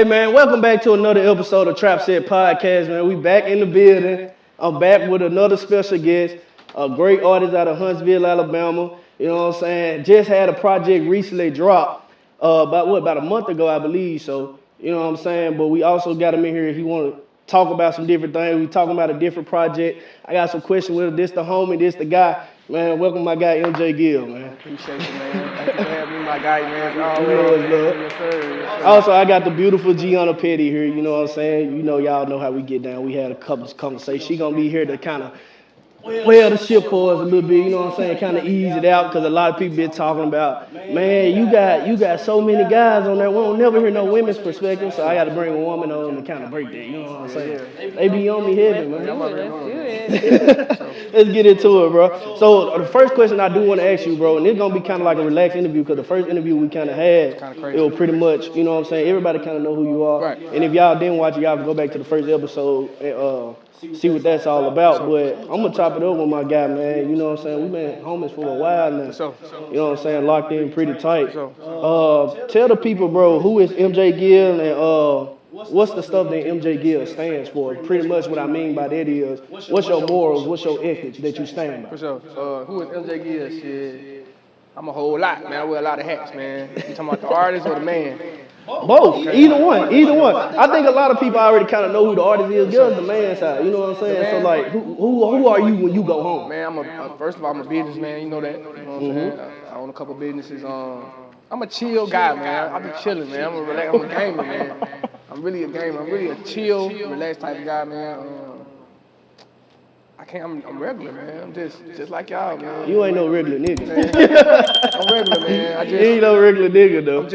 man, welcome back to another episode of Trap Set Podcast, man. We back in the building. I'm back with another special guest, a great artist out of Huntsville, Alabama. You know what I'm saying? Just had a project recently dropped, about a month ago, I believe. So, you know what I'm saying? But we also got him in here. He want to talk about some different things. We talking about a different project. I got some questions with him. This the homie, this the guy. Man, welcome my guy Gill, man. Appreciate you, man. Thank you for having me, my guy, man. You know it's love. Yes, sir. Yes, sir. Also, I got the beautiful Gianna Petty here. You know what I'm saying? You know, y'all know how we get down. We had a couple of conversations. She gonna be here to kind of well the ship for us a little bit. You know what I'm saying? Kind of ease it out because a lot of people been talking about, man, you got so many guys on there. We don't never hear no women's perspective. So I got to bring a woman on to kind of break that. You know what I'm saying? They be on me heavy, man. Let's get into it, bro. So the first question I do want to ask you, bro, and it's gonna be kind of like a relaxed interview because the first interview we kind of had, it was pretty much, you know what I'm saying? Everybody kind of know who you are. Right. And if y'all didn't watch it, y'all can go back to the first episode and see what that's all about. But I'm gonna chop it up with my guy, man. You know what I'm saying? We've been homies for a while now. You know what I'm saying? Locked in pretty tight. Tell the people, bro, who is MJ Gill and what's the stuff that MJ Gill stands for? Pretty much what I mean by that is, what's your morals, what's your ethics that you stand by? For sure. Who is MJ Gill? Shit. I'm a whole lot, man. I wear a lot of hats, man. You talking about the artist or the man? Both. Okay. Either one. I think a lot of people already kind of know who the artist is. Gill's the man side. You know what I'm saying? So like, who are you when you go home? Man, first of all, I'm a businessman. You know that. You know what I'm saying? I own a couple businesses. I'm a chill guy, man. I be chilling, man. I'm a gamer, man. I'm really a gamer. I'm really a chill, relaxed type of guy, man. I'm regular, man. I'm just like y'all, man. You ain't no regular nigga. I'm regular, man. You ain't no regular nigga, though. I'm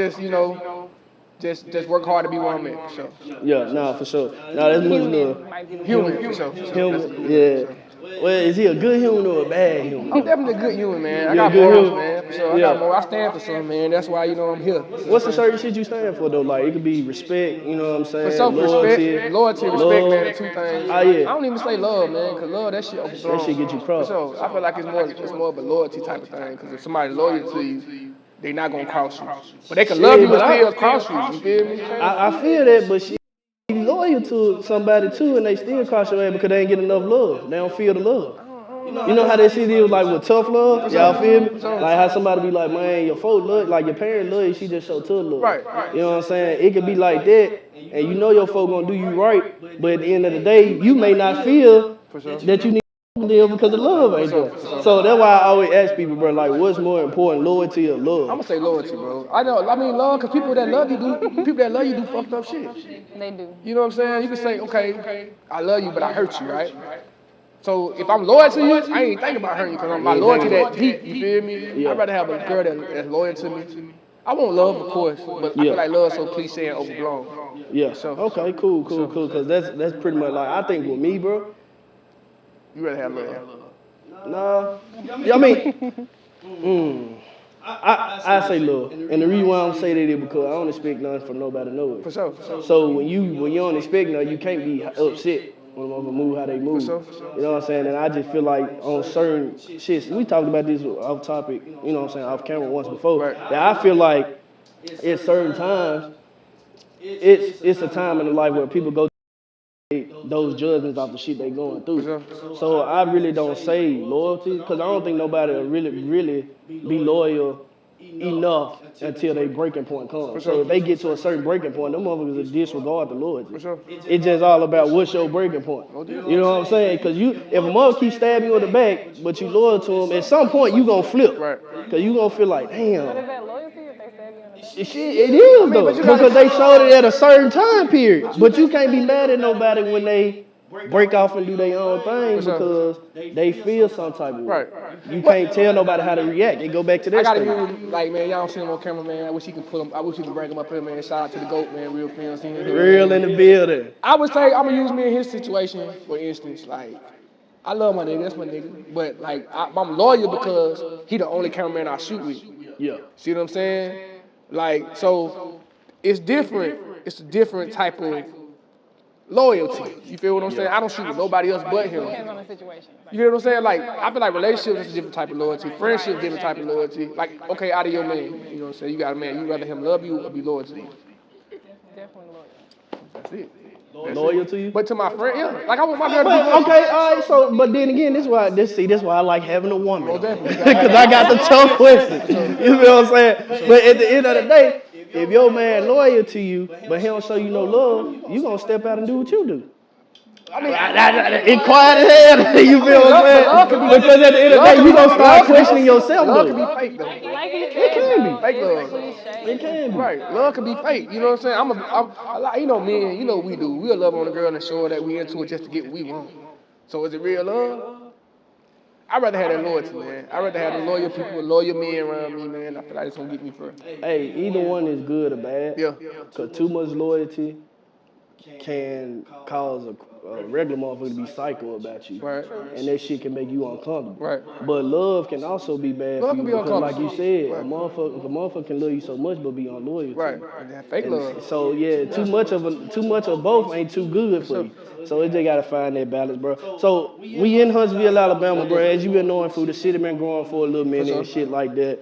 just, just work hard to be where I'm at, for sure. Yeah, nah, for sure. Nah, that's much love. Human, for sure. Human, yeah. Well, is he a good human or a bad human? I'm definitely a good human, man. I got morals, man, for sure. I got morals. I stand for something, man. That's why, I'm here. What's the certain shit you stand for, though? Like, it could be respect, you know what I'm saying? For self-respect, loyalty, respect, man, the two things. Oh, yeah. I don't even say love, man, because love, that shit overthrown. That shit get you crossed. For sure. I feel like it's more of a loyalty type of thing, because if somebody's loyal to you, they not gonna cross you. But they can love you and still cross you. You feel me? I feel that, but she be loyal to somebody too, and they still cross your ass because they ain't get enough love. They don't feel the love. You know how that shit is like with tough love? Y'all feel me? Like how somebody be like, man, your folks love, like your parents love you, she just show tough love. Right. You know what I'm saying? It could be like that, and you know your folks gonna do you right, but at the end of the day, you may not feel that you need live because the love ain't there. So that's why I always ask people, bro, like, what's more important, loyalty or love? I'm gonna say loyalty, bro. I mean love, because people that love you do fucked up shit. They do. You know what I'm saying? You can say, okay, I love you, but I hurt you, right? So if I'm loyal to you, I ain't thinking about hurting you because my loyalty that deep, you feel me? I'd rather have a girl that's loyal to me. I want love, of course, but I feel like love so cliche and overblown. Yeah. So okay, cool. Because that's pretty much like, I think with me, bro. You rather have love? Nah. Yeah, I mean, I say love, and the reason why I don't say that is because I don't expect nothing from nobody to know it. For sure. So when you don't expect nothing, you can't be upset when a motherfucker move how they move. For sure. You know what I'm saying? And I just feel like on certain shits, we talked about this off topic, you know what I'm saying, off camera once before. Right. That I feel like at certain times, it's a time in the life where people go those judgments off the shit they going through. So I really don't say loyalty because I don't think nobody will really be loyal enough until they breaking point comes. So if they get to a certain breaking point, them motherfuckers will disregard the loyalty. It's just all about what's your breaking point. You know what I'm saying? Because if a mother keeps stabbing you in the back, but you loyal to him, at some point you gonna flip. Because you gonna feel like, damn. But is that loyalty if they stab you in the back? Shit, it is though, because they showed it at a certain time period. But you can't be mad at nobody when they break off and do their own thing because they feel some type of way. You can't tell nobody how to react. They go back to their I state. gotta use, like, man, y'all don't see him on camera, man. I wish he could pull him. I wish he could bring him up here, man. Shout out to the GOAT, man. Real fans. Real in the building. I would say I'm gonna use me in his situation, for instance. Like, I love my nigga. That's my nigga. But like, I'm loyal because he the only cameraman I shoot with. Yeah. See what I'm saying? Like, so it's different. It's a different type of loyalty. You feel what I'm saying? I don't shoot with nobody else but him. Depends on the situation. You know what I'm saying? Like, I feel like relationships is a different type of loyalty. Friendship, different type of loyalty. Like, okay, out of your man. You know what I'm saying? You got a man. You rather him love you or be loyal to you? Definitely loyal. That's it. Loyal to you? But to my friend, yeah. Like I want my girl to be But, loyal. okay, all right. So, but then again, this why I like having a woman. Most definitely. Because I got the tough questions. You feel what I'm saying? But at the end of the day, if your man loyal to you, but he don't show you no love, you gonna step out and do what you do. I mean, It quiet as hell. You feel what I'm saying? Because at the end of the day, you gonna start questioning yourself. Love though. can be fake though. Like he It said, can though, be. Fake it's love. cliche. It can be. Right, love can be fake. You know what I'm saying? I'm like, you know, men, you know what we do. We'll love on a girl and show her that we into it just to get what we want. So is it real love? I'd rather have that loyalty, man. I'd rather have the loyal people, loyal men around me, man. I feel like it's gonna get me first. Hey, either one is good or bad. Yeah. Cause too much loyalty can cause a regular motherfucker to be psycho about you. Right. And that shit can make you uncomfortable. Right. But love can also be bad Love for can you be because, like you uncomfortable. said, Right. a motherfucker can love you so much but be unloyal. Right. And that fake love. So yeah, too much of both ain't too good for you. So it just gotta find that balance, bro. So we in Huntsville, Alabama, bro. As you been knowing, food, the city been growing for a little minute and shit like that.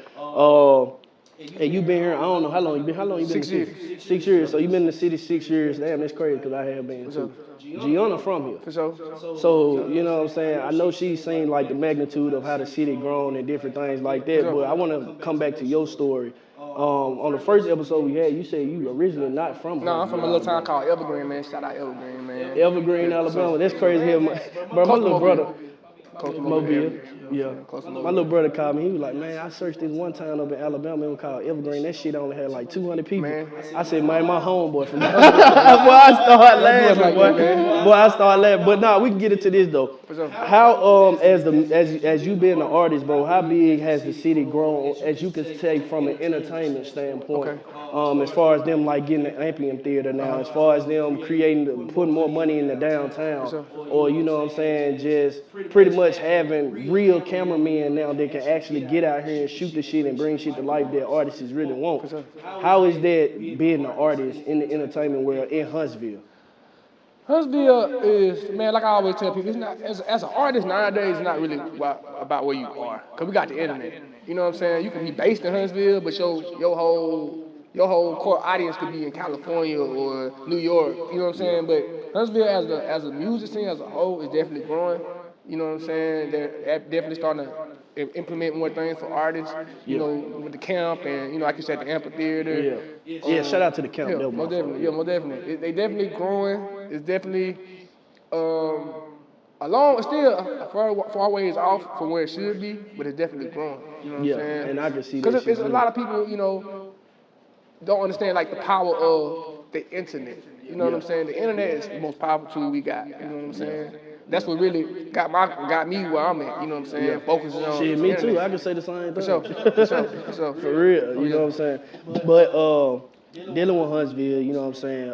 And you been here, I don't know how long you been. How long you been in the city? 6 years. So you been in the city 6 years. Damn, that's crazy because I have been too. Gianna from here. For sure. So, you know what I'm saying? I know she's seen like the magnitude of how the city grown and different things like that, but I want to come back to your story. On the first episode we had, you said you originally not from No, I'm from a little town Alabama. called Evergreen, man. Shout out Evergreen, man. Evergreen, Alabama. That's crazy here. Bro, my little brother, Close to Mobile. Yeah. Close to My little brother called me. He was like, man, I searched this one town up in Alabama. It was called Evergreen. That shit only had like 200 people. Man. I said, man, my homeboy from there. Boy, I started laughing, boy. Boy, I started laughing. But nah, we can get into this though. sure. How as you being an artist, bro, how big has the city grown as you can take from an entertainment standpoint? As far as them like getting the amphitheater theater now, as far as them putting more money in the downtown, or you know what I'm saying, just pretty much having real cameramen now that can actually get out here and shoot the shit and bring shit to life that artists really want. How is that being an artist in the entertainment world in Huntsville? Huntsville is, man, like I always tell people, it's not as an artist nowadays, it's not really about where you are, cause we got the internet. You know what I'm saying? You can be based in Huntsville, but your whole core audience could be in California or New York. You know what I'm saying? But Huntsville as a music scene as a whole is definitely growing. You know what I'm saying? They're definitely starting to implement more things for artists. You know, with the camp and like you said, the amphitheater. Yeah, shout out to the camp. Yeah, That was my most definitely. fault. Yeah, most definitely. They definitely growing. It's definitely still a far ways off from where it should be, but it's definitely growing. You know what I'm saying? And I can see that. Because shit it's a lot of people, don't understand like the power of the internet. You know what I'm saying? The internet is the most powerful tool we got. You know what I'm saying? That's what really got me where I'm at. You know what I'm saying? Focusing on Shit, the me internet. too. I can say the same thing. For sure. For real, you know what I'm saying? But dealing with Huntsville, you know what I'm saying?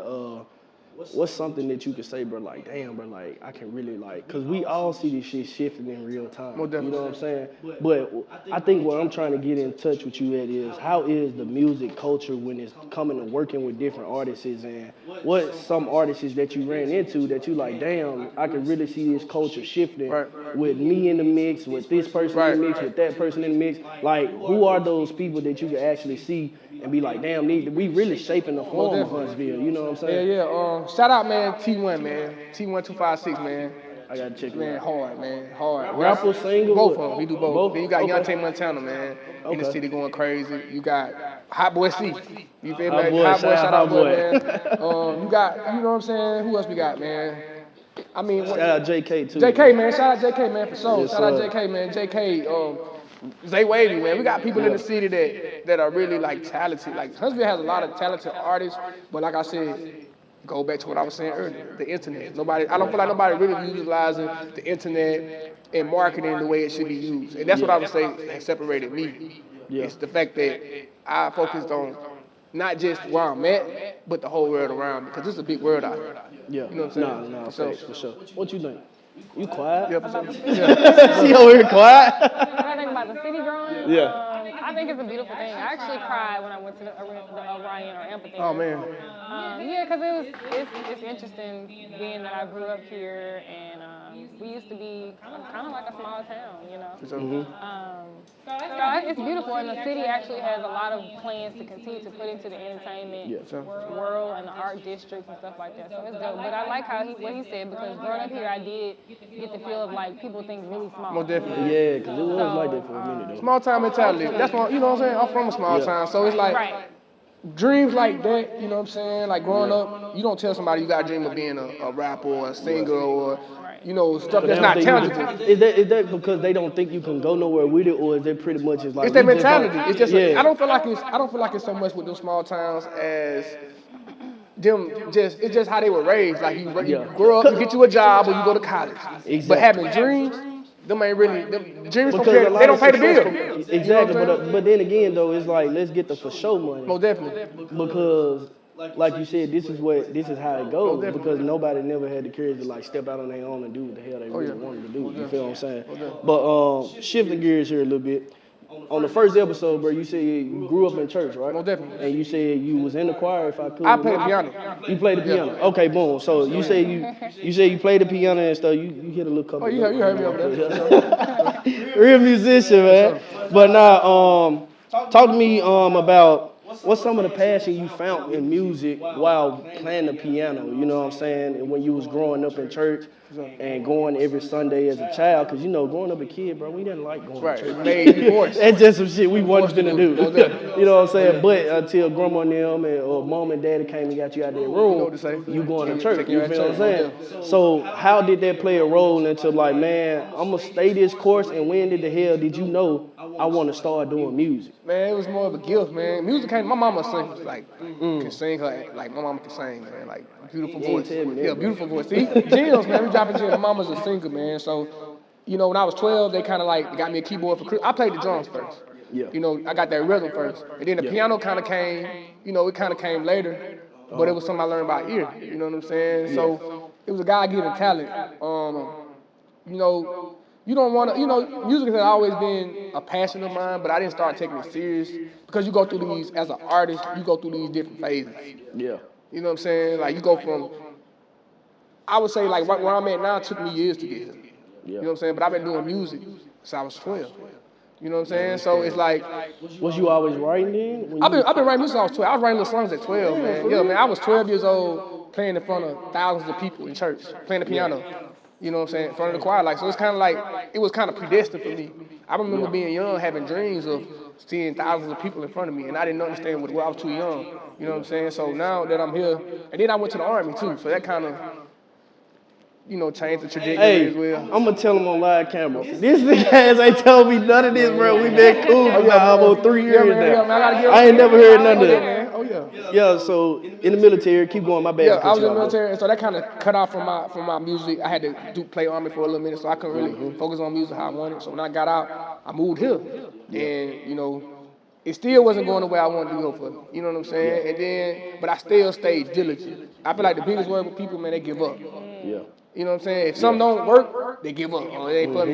What's something that you could say, bro? Like, damn, bro, like I can really cause we all see this shit shifting in real time. You know what I'm saying? But I think what I'm trying to get in touch with you at is how is the music culture when it's coming and working with different artists, and what some artists that you ran into that you like, damn, I can really see this culture shifting with me in the mix, with this person in the mix, with that person in the mix. Like, who are those people that you can actually see and be like, damn, we really shaping the form of Huntsville? You know what I'm saying? Yeah. Shout out, man, T1, man. T1256, man. I gotta check it Man, out. hard, man. Hard. Rapper, singer? Both of them. He do both. Then you got Okay. Yante Montana, man. In the city going crazy. You got Hot Boy C. You feel me? Hot Boy, Shout out Boy. man. You got, you know what I'm saying? Who else we got, man? I mean, Shout out JK too. JK, man. Shout out JK, man, for sure. Yes, Shout out sir. JK, man. JK, Zay Wavy, man. We got people in the city that are really like talented. Like Huntsville has a lot of talented artists, but like I said, go back to what I was saying earlier, the internet. I don't feel like nobody really utilizing the internet and marketing the way it should be used. And that's what I would say has separated me. Yeah. It's the fact that I focused on not just where I'm at, but the whole world around me, because it's a big world out here. Yeah. You know what I'm saying? Nah, for sure. What you think? You quiet? Yeah, for sure. She over here quiet? What I think about the city growing? Yeah. I think it's a beautiful thing. I actually cried when I went to the Orion or amphitheater. Oh, man. Yeah, because it's interesting being that I grew up here and We used to be kind of like a small town, you know. For sure. It's beautiful, and the city actually has a lot of plans to continue to put into the entertainment world and the art districts and stuff like that. So it's dope. But I like what he said, because growing up here, I did get the feel of like people think really small. Most definitely. Yeah, because it was like that for a minute though. Small town mentality. That's what, you know what I'm saying? I'm from a small town, so it's like dreams like that, you know what I'm saying? Like growing up, you don't tell somebody you got a dream of being a rapper or a singer or, you know, stuff But that's not tangible. Is that because they don't think you can go nowhere with it, or is that pretty much just like It's that we just mentality. don't- It's just yeah. I don't feel like it's so much with those small towns as them just it's just how they were raised. Like you grow up, you get you a job, or you go to college. Exactly. But having dreams, them ain't really them dreams don't Because pay, a lot they of don't pay the bill. successful, exactly. But then again though, it's like let's get the for show money. Most definitely. Because like you said, this is how it goes. definitely. Because nobody never had the courage to like step out on their own and do what the hell they really wanted to do. You feel what I'm saying? definitely. But shifting gears here a little bit. On the first episode, bro, you said you grew up in church, right? Most definitely. And you said you was in the choir, if I could. I play the remember. piano. You played the piano. Okay, boom. So you say you played the piano and stuff. You hit a little couple. Oh, you heard me over there. Real musician, man. But now, talk to me about what's some of the passion you found in music while playing the piano. You know what I'm saying? And when you was growing up in church and going every Sunday as a child, because you know, growing up a kid, bro, we didn't like going to church. Made forced. That's just some shit we wasn't finna do. definitely. You know what I'm saying? But until grandma and them or mom and daddy came and got you out of their room, what to say. you going to church. Taking You you feel out what I'm church, saying? So how did that play a role into like, man, I'm gonna stay this course, and when did the hell did you know I want to start doing music? Man, it was more of a gift, man. Music came. My mama sings, like can sing her, like my mama can sing, man. Like beautiful You ain't voice. tell me that, Yeah, bro. beautiful voice. See, Gills, man, we dropping Gill. My mama's a singer, man. So, you know, when I was 12, they kind of like got me a keyboard for Christmas. I played the drums first. Yeah. You know, I got that rhythm first, and then the piano kind of came. You know, it kind of came later, but it was something I learned by ear. You know what I'm saying? So it was a God-given talent. You know, you don't want to, you know, music has always been a passion of mine, but I didn't start taking it serious because you go through these, as an artist, you go through these different phases. Yeah. You know what I'm saying? Like you go from, I would say like where I'm at now took me years to get here. You know what I'm saying? But I've been doing music since I was 12. You know what I'm saying? So it's like, Was you always writing then? When I've you- been writing music since I was 12. I was writing little songs at 12, man. Yeah, man, I was 12 years old playing in front of thousands of people in church, playing the piano. You know what I'm saying? In front of the choir. Like, so it's kind of like, it was kind of predestined for me. I remember being young, having dreams of seeing thousands of people in front of me, and I didn't understand what I was too young. You know what I'm saying? So now that I'm here, and then I went to the Army too, so that kind of, you know, changed the trajectory Hey, as well. I'm gonna tell him on live camera. This nigga ass ain't told me none of this, bro. We been cool for about almost 3 years man, now. man, I gotta give I ain't never heard none of yeah, that. man. Oh yeah. Yeah, so in the military, keep going. My bad. Yeah, to cut I was you in the off, bro. military, and so that kind of cut off from my music. I had to play Army for a little minute, so I couldn't really focus on music how I wanted. So when I got out, I moved here, and you know, it still wasn't going the way I wanted to go for. You know what I'm saying? And then, but I still stayed diligent. I feel like the biggest word with people, man, they give up. Yeah. You know what I'm saying? If something don't work, they give up. Oh, it ain't for me.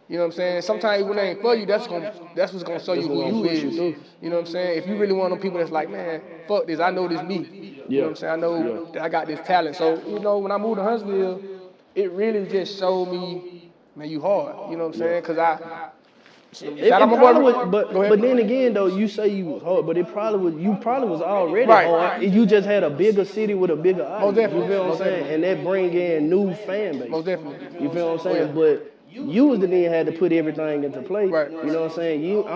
You know what I'm saying? Sometimes when it ain't for you, that's what's gonna show you who you push you is. through. You know what I'm saying? If you really want them people that's like, man, fuck this, I know this me. You know what I'm saying? I know that I got this talent. So, you know, when I moved to Huntsville, it really just showed me, man, you hard. You know what I'm saying? Cause shout out my boy. Go ahead. But then again, though, you say you was hard, but you probably was already Right. hard. You just had a bigger city with a bigger audience. definitely. You feel what I'm Most saying? definitely. And that bring in new fan base. Most definitely. You feel what I'm saying? But you was the nigga had to put everything into play. Right. You know what I'm saying? You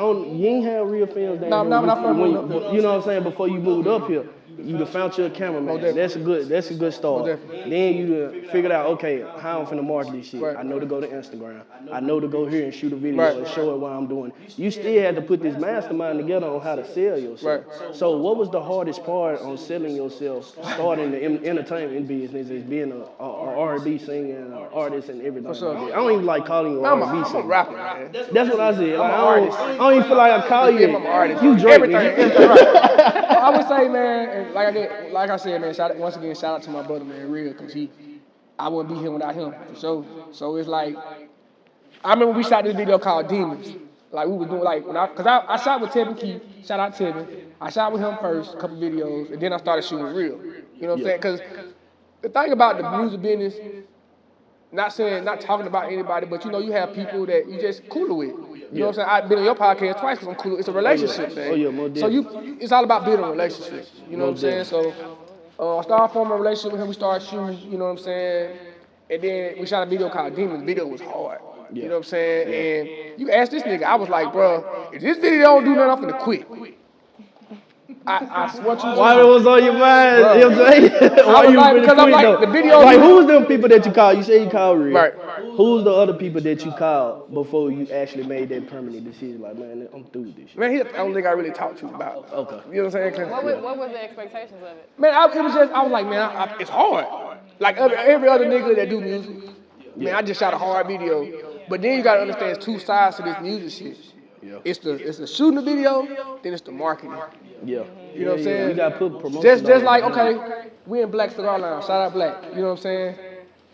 ain't have real fans down Nah, here. when I first moved up here. You know what I'm saying? Before you moved up here, you done found your cameraman. That's a good start. definitely. Then you done figured out, okay, how I'm finna market this shit. Right. I know to go to Instagram. I know to go here and shoot a video Right. and show it while I'm doing it. You still had to put this mastermind together on how to sell yourself. Right. So what was the hardest part on selling yourself, starting the entertainment business, as being a R&B singer, and an artist and everything? sure. Like that? I don't even like calling you an I'm R&B a singer. rapper, man. That's what I said. Like, artist. I don't even feel like I call you. I'm an artist. You Drake, Everything nigga. right. I would say, man, and like I said, man, once again, shout out to my brother, man, real, cause I wouldn't be here without him, for sure. So it's like, I remember we shot this video called Demons. Like we was doing like, cause I shot with Tevin Keith, shout out Tevin. I shot with him first, a couple videos, and then I started shooting real. You know what I'm saying? Cause the thing about the music business, not talking about anybody, but you know, you have people that you just cool with. You know what I'm saying? I've been on your podcast twice because I'm cool. It's a relationship thing. Oh yeah, more So it's all about building relationships. You know what I'm saying? So I started forming a relationship with him. We started shooting. You know what I'm saying? And then we shot a video called Demons. The video was hard. You know what I'm saying? And you asked this nigga, I was like, bro, if this video don't do nothing, I'm finna quit. I swear to you. Why it was on your mind? Bro. You know what I'm saying? Why you like, really because I'm quit, like, though? the video. Like, who's them people that you called? You say you called Real. Right. Who's the other people that you called before you actually made that permanent decision? Like, man, I'm through with this shit. Man, he's the only nigga I really talked to about. Okay. You know what I'm saying? What was the expectations of it? Man, I was like, man, it's hard. Like every other nigga that do music, man, I just shot a hard video. But then you gotta understand it's two sides to this music shit. Yeah. It's the shooting the video, then it's the marketing. Yeah. You know what I'm saying? You gotta put promotion. Just like, okay, we in Black Cigar Lounge, shout out Black. You know what I'm saying?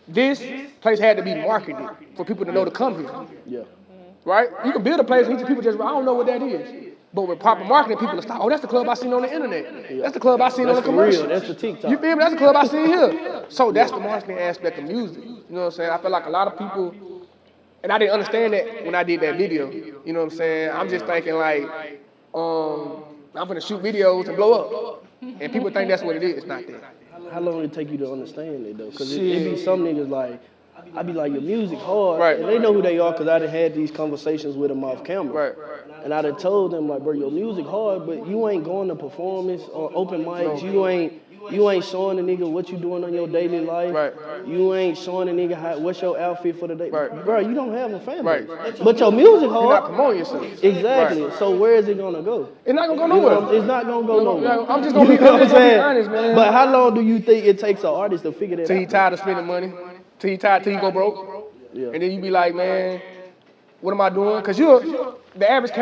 This place had to be marketed for people to know to come here. Yeah. Right? You can build a place and people just, I don't know what that is. But with proper marketing, people will stop. Oh, that's the club I seen on the internet. That's the club I seen on the commercial. That's the TikTok. You feel me? That's the club I seen here. So that's the marketing aspect of music. You know what I'm saying? I feel like a lot of people, and I didn't understand that when I did that video. You know what I'm saying? I'm just thinking like, I'm gonna shoot videos and blow up. And people think that's what it is. It's not that. How long did it take you to understand it though? Because it be some niggas like, I be like, your music hard. Right. And they know who they are because I done had these conversations with them off camera. Right. And I done told them like, bro, your music hard, but you ain't going to performance or open mics. You ain't showing the nigga what you doing on your daily life. Right. You ain't showing the nigga what's your outfit for the day. Right. Bro, you don't have a fan base. Right. But your music hard. You're not promoting yourself. Exactly. Right. So where is it gonna go? It's not gonna go You know, nowhere. it's not gonna go nowhere. I'm just gonna be, honest, man. But how long do you think it takes an artist to figure that Till out? he tired of spending money. Till you go broke. Yeah. And then you be like, man, what am I doing? Because the average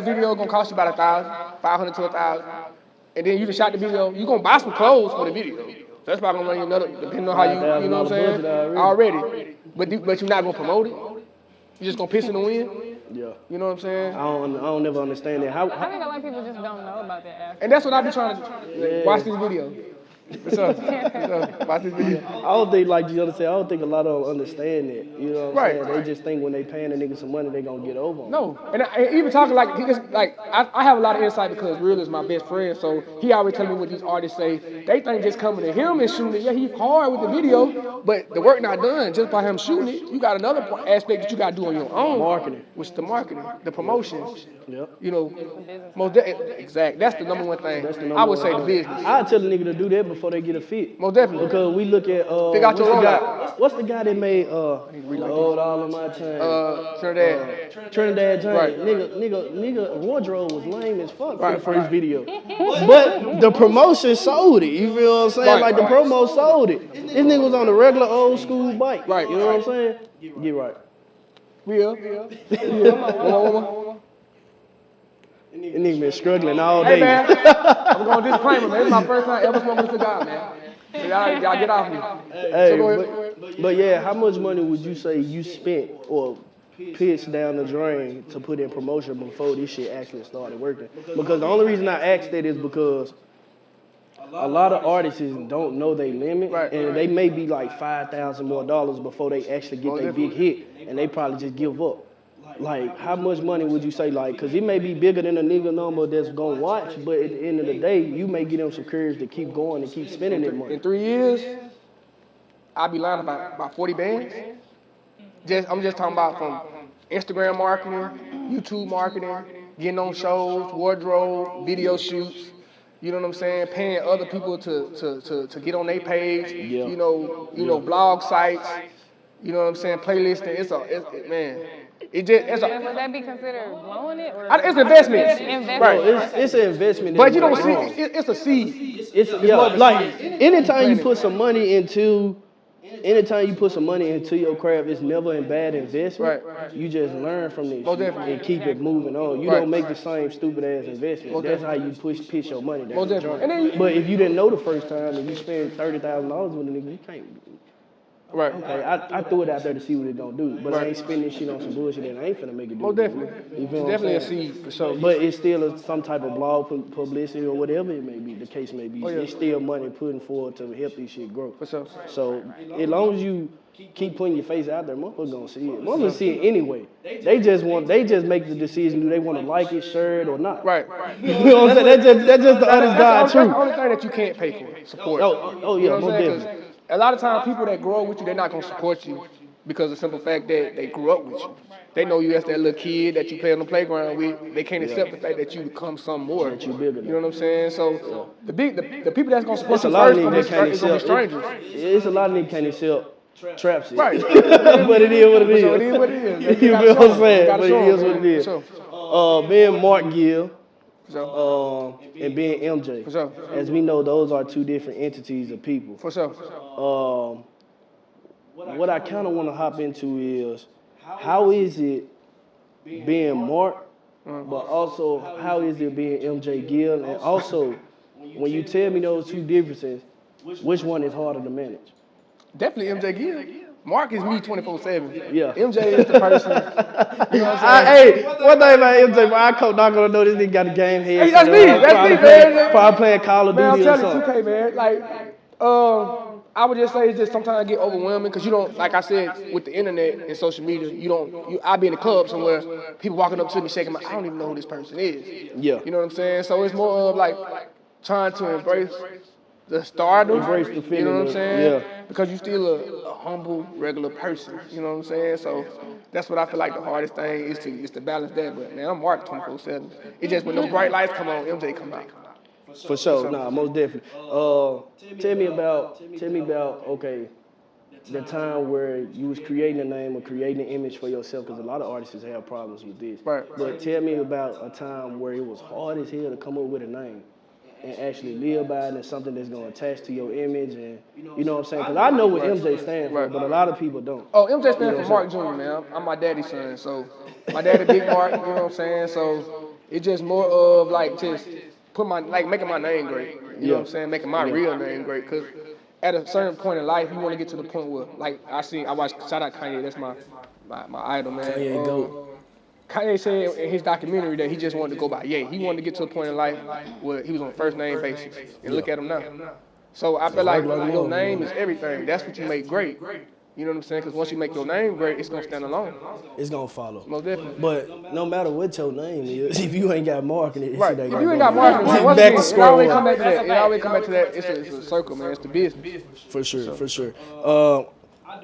video gonna cost you about $1,000, $500 to $1,000. And then you just shot the video, you gonna buy some clothes for the video. So that's probably gonna run you another, depending on how you know what I'm saying? Already. But you're not gonna promote it. You just gonna piss in the wind. Yeah. You know what I'm saying? I don't never understand that. I think a lot of people just don't know about that aspect. And that's what I be trying to watch this video. What's up? Watch this video. I don't think, like you understand, I don't think a lot of them understand that. You know what I'm saying? They just think when they paying a nigga some money, they gonna get over 'em. No. And even talking like, I have a lot of insight because Real is my best friend, so he always telling me what these artists say. They think just coming to him and shooting it, yeah, he's hard with the video, but the work not done just by him shooting it. You got another aspect that you gotta do on your own. Marketing. Which is the marketing, the promotion. Yep. You know, exact. That's the number one thing. I would say the business. I tell a nigga to do that before they get a fit. Most definitely. Because we look at Figure out your rollout. what's the guy that made Hold All of My Time? Trinidad James. Right. Nigga wardrobe was lame as fuck for the first video. But the promotion sold it. You feel what I'm saying? Right. Like the promo sold it. This nigga was on a regular old school bike. Right. You know what I'm saying? Get right. Real. This nigga been struggling all Hey day. man, I'm going to disclaimer, man. It's my first time ever smoking a cigar, man. So y'all get off me. Hey, So go ahead. but yeah, how much money would you say you spent or pitched down the drain to put in promotion before this shit actually started working? Because the only reason I asked that is because a lot of artists don't know their limit, and they may be like $5,000 more before they actually get their big hit, and they probably just give up. Like, how much money would you say, like, because it may be bigger than a nigga number that's going to watch, but at the end of the day, you may give them some courage to keep going and keep spending that money. In 3 years, I'll be lying about 40 bands. I'm just talking about from Instagram marketing, YouTube marketing, getting on shows, wardrobe, video shoots. You know what I'm saying? Paying other people to get on their page. Yeah. You know, blog sites. You know what I'm saying? Playlisting. Man. Would that be considered blowing it? Or It's investment. Right. It's an investment. But you don't see, it's a seed. Like anytime you put some money into your craft, it's never a bad investment. Right. You just learn from this and keep it moving on. You Right. don't make the same stupid ass investment. That's how you pitch your money down. Most the definitely. joint. And then But if you didn't know the first time and you spend $30,000 with a nigga, you can't. Right. Okay, I threw it out there to see what it gonna do, but I ain't spending shit on some bullshit and I ain't finna make it do. Most definitely. You feel It's what I'm definitely a saying? seed for sure. But it's still some type of blog publicity or whatever it may be, the case may be. It's still money putting forward to help this shit grow. For sure. So as long as you keep putting your face out there, motherfuckers gonna see it. Motherfuckers see it anyway. They just make the decision, do they want to like it, share it, or not. Right. You know what I'm saying? That's just the honest God That's the truth. only thing that you can't pay for, support. Oh You yeah, know what most I'm saying? definitely. 'Cause a lot of times people that grow up with you, they're not gonna support you because of the simple fact that they grew up with you. They know you as that little kid that you play on the playground with. They can't accept the fact that you become something more. That you bigger than. You know what I'm saying? So the people that's gonna support It's a you lot of first niggas that can't is gonna be accept. strangers. It's a lot of niggas can't accept trap shit. Right. But it is what it is. So it is what it is. You feel what I'm saying? Gotta But show it 'em, is what man. it is. For sure. Being Mark Gill, For sure. and being MJ. For sure. As we know, those are two different entities of people. For sure. What I kind of want to hop into is, how is it being Mark, but also how is it being MJ Gill, and also when you tell me those two differences, which one is harder to manage? Definitely MJ Gill. Mark is me 24/7. Yeah. MJ is the person. You know what I'm saying? Hey, one thing about MJ, bro, I not gonna know this nigga got a game head. Hey, that's me, man. Probably playing Call of Man, Duty or I'm telling you, something. 2K, man. Like, I would just say it's just sometimes I get overwhelming because you don't, like I said, with the internet and social media, I be in a club somewhere, people walking up to me shaking my, I don't even know who this person is. Yeah. You know what I'm saying? So it's more of like trying to embrace the stardom. Embrace the feeling You know what I'm of- saying? yeah. Because you still a humble, regular person. You know what I'm saying? So that's what I feel like the hardest thing is to balance that. But man, I'm Mark 24/7. It's just when the bright lights come on, MJ come out. For sure, nah, most definitely. Tell me about okay, the time where you was creating a name or creating an image for yourself, because a lot of artists have problems with this. Right. But tell me about a time where it was hard as hell to come up with a name and actually live by it, and something that's gonna attach to your image, and you know what I'm saying? Because I know what MJ stands for, but a lot of people don't. Oh, MJ stands for Mark Jr., man. I'm my daddy's son, so my daddy Big Mark, you know what I'm saying? So it's just more of like just making my name great. You know what I'm saying? Making my real name great. Cause at a certain point in life, you want to get to the point where, like I watched, shout out Kanye, that's my idol, man. Kanye GOAT. Kanye said in his documentary that he just wanted to go by Ye. He wanted to get to a point in life where he was on a first name basis. And look at him now. So I feel like your name is everything. That's what you make great. You know what I'm saying? Because once you make your name great, it's going to stand alone. It's gonna follow. Most definitely. But no matter what your name is, if you ain't got marketing, Right. shit If ain't you ain't gonna got go. marketing, Back to it square always one. come back to that. It always come back to that. It's a circle, man. It's the business. For sure.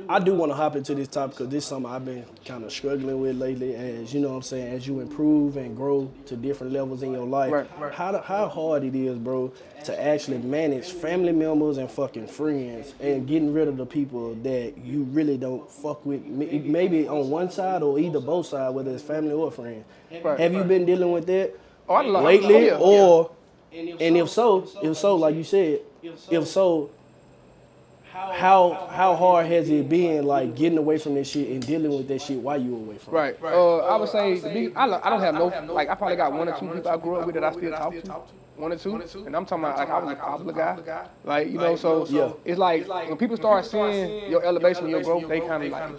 I do want to hop into this topic because this is something I've been kind of struggling with lately. As you know what I'm saying, as you improve and grow to different levels in your life, Right. how hard it is, bro, to actually manage family members and fucking friends and getting rid of the people that you really don't fuck with, maybe on one side or either both sides, whether it's family or friends. Right. Have you been dealing with that I lately? yeah. Or, and if so, like you said, if so, how hard has it been, like, getting away from this shit and dealing with that shit while you away from it? Right. I would say I don't have no, like, I probably got one or two people I grew up with that I still talk to. One or two. And I'm talking about, like, I was a popular guy. Like, you know, so it's like when people start seeing your elevation, your growth, they kind of like,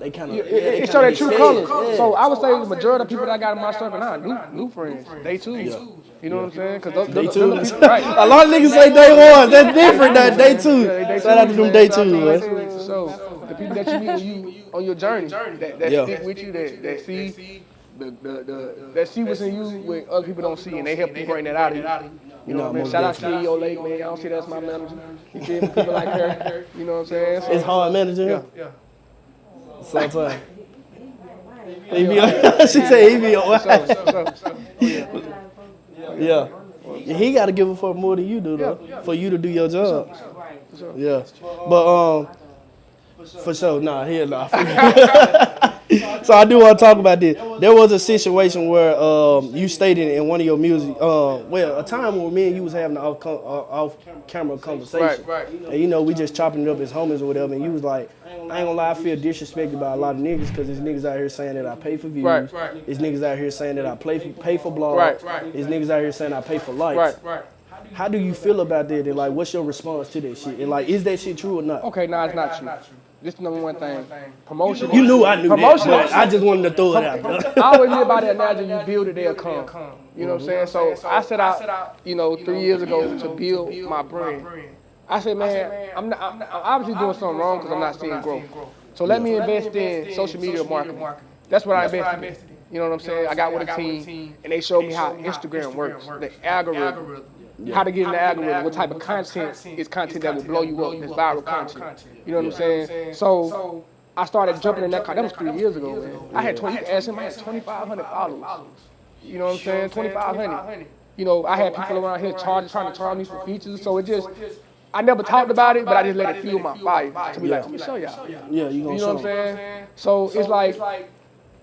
They kind of it show their true colors. So I would say the majority of people that I got in my circle now, new friends. They too. You know what I'm saying? Because Day those two. people, right. A lot of niggas say day one. That's different than day two. Shout out to them day two, man. So the people that you meet when you on your journey, that stick with you, that see that see what's in you when other people don't see, and they help you bring that out of you. You know what I mean? Shout out to CEO Lake, man. I don't see that's my manager. You feel me? People like her. You know what I'm saying? So, It's hard managing him. Yeah. Sometimes. He be on, she said he be on. Yeah. He got to give a fuck more than you do, though, for you to do your job. Yeah. But, for sure, nah, hell nah. So I do want to talk about this. There was a situation where you stated in one of your music, a time where me and you was having an off-camera conversation. Right. And, you know, we just chopping it up as homies or whatever, and you was like, I ain't gonna lie, I feel disrespected by a lot of niggas because there's niggas out here saying that I pay for views. Right. There's niggas out here saying that I pay for blogs. Right. There's niggas out here saying I pay for likes. Right. How do you feel about that? And like, what's your response to that shit? And like, is that shit true or not? Okay, nah, it's not true. This is the number one thing. Promotion. You knew I knew promotion, that, but I just wanted to throw it out there. I always live by that analogy, you build it, they'll come. You know what I'm saying? So I set out, 3 years ago to build my brand. I said, man, I'm obviously doing something wrong because I'm not seeing growth. So let me invest in social media marketing. That's what I invested in. You know what I'm saying? I got with a team, and they showed me how Instagram works, the algorithm. How to get in the algorithm, what type of content is content that will blow you up, that's viral content. You know what I'm saying? So I started jumping in that car. That was 3 years ago, man. I had 2,500 followers. You know what I'm saying? 2,500. I had people around here trying to charge me for features. So it just, I never talked about it, but I just let it fuel my fire to be like, I'm gonna show y'all. Yeah, you know what I'm saying? So it's like,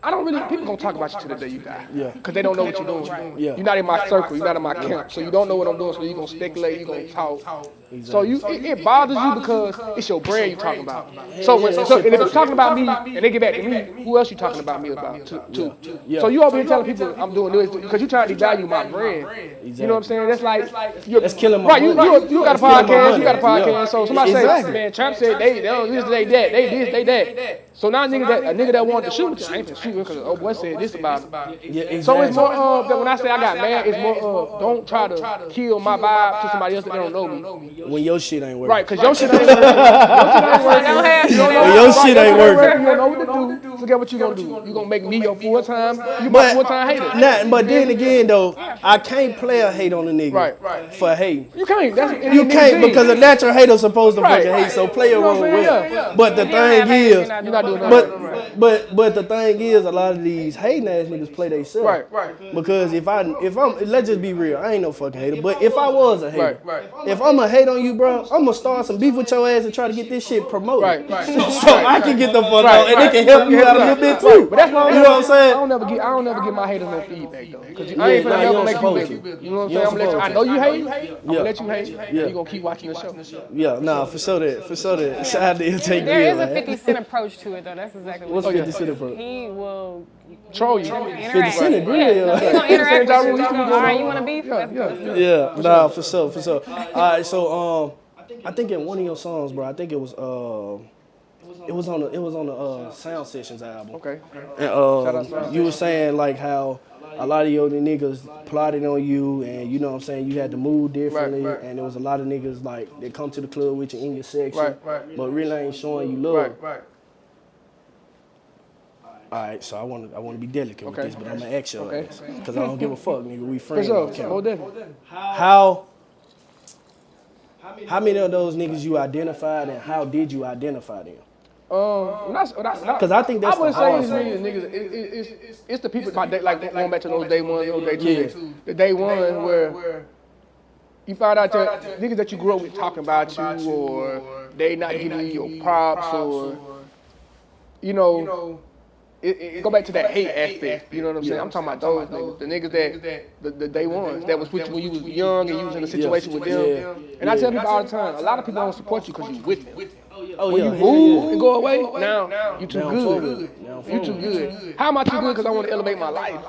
I don't really, people gonna talk about you till the day you die. Yeah. Because they don't know what you're doing. Yeah. You're not in my circle, you're not in my camp. So you don't know what I'm doing, so you're gonna speculate, you're gonna talk. Exactly. So it bothers you because it's your brand you're talking about. So and if it's talking about me and they get back to me, who else you talking about me about? Yeah. So you over here telling people I'm doing this because you trying to devalue my brand. Exactly. You know what I'm saying? That's like that's killing my money. Right, you got a podcast, you got a podcast. Yeah. So somebody Exactly. say, man, Trump said they don't this, they that, they this, they that. So now a nigga that wanted to shoot with you, I ain't finna shoot because old boy said this about him. Yeah, exactly. So it's more that when I say I got mad, it's more don't try to kill my vibe to somebody else that don't know me. When your shit ain't working. Right, because your shit ain't working. Your shit ain't working. You don't know what to do. Forget what you gonna do. You gonna make me your full time. You my full time hater. But then again though, I can't play a hate on a nigga for hate. You can't. You can't because a natural hater's supposed to fucking hate. So play your own way. But the thing is, but the thing is, a lot of these hating ass niggas play themselves. Right. Because if I'm, let's just be real, I ain't no fucking hater. But if I was a hater, if I'm a hate on you, bro, I'm gonna start some beef with your ass and try to get this shit promoted. So I can get the fuck out and it can help you out a little bit too. But that's why you know what I'm saying? I don't never give my haters no feedback though. Because I ain't finna never make you bigger. You know what I'm saying? I know you hate. I'm gonna let you hate. Yeah. You gonna keep watching the show. Yeah, nah, for sure that. Shout out to take There is a 50 Cent approach to it though. That's exactly what What's 50 Cent approach? He will troll you. 50 Cent agree. He's gonna interact with you. All right, you wanna beef? Yeah, nah, for sure. All right, so I think in one of your songs, bro, I think it was on the Sound Sessions album. Okay. And you were saying like how a lot of your niggas plotted on you, and you know what I'm saying, you had to move differently, and there was a lot of niggas like that come to the club with you in your section, but really ain't showing you love. All right, so I want to be delicate with this, but I'm gonna ask your ass because I don't give a fuck, nigga. We friends. For sure. How many of those niggas you identified, and how did you identify them? Because I think that's I wouldn't say it's niggas. It's the people like going back to those day one, those day two. The day one where you find out that niggas that you grew up with talking about you, or they not giving you your props, or it go back to that hate aspect. You know what I'm saying? I'm talking about those niggas, the niggas that the day ones that was with you when you was young and you was in a situation with them. And I tell people all the time, a lot of people don't support you because you with them. When you move and go away, now you too good. You too good. How am I too good? Because I want to elevate my life.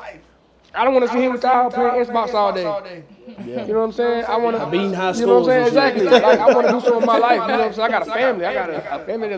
I don't want to sit here with y'all playing Xbox all day. Yeah. You know what I'm saying? I want to beating high You know what I'm saying? schools and Exactly. Like I want to do something with my life. You know what I'm saying? I got a family. I got a family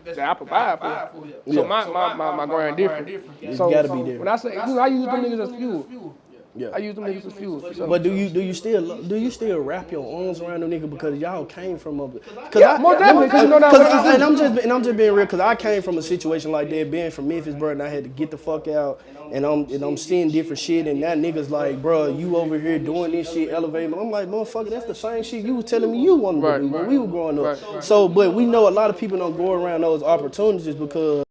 that I provide for. So my grind different. It's So gotta be different. when I say I use them niggas as fuel. Yeah. I use them niggas as fuel. For sure. But do you still wrap your arms around them niggas because y'all came from a? More definitely. Because you know that. And I'm just being real because I came from a situation like that, being from Memphis, bro, and I had to get the fuck out, and I'm seeing different shit, and that niggas like, bro, you over here doing this shit, elevating. I'm like, motherfucker, that's the same shit you was telling me you wanted to do when we were growing up. So, but we know a lot of people don't go around those opportunities because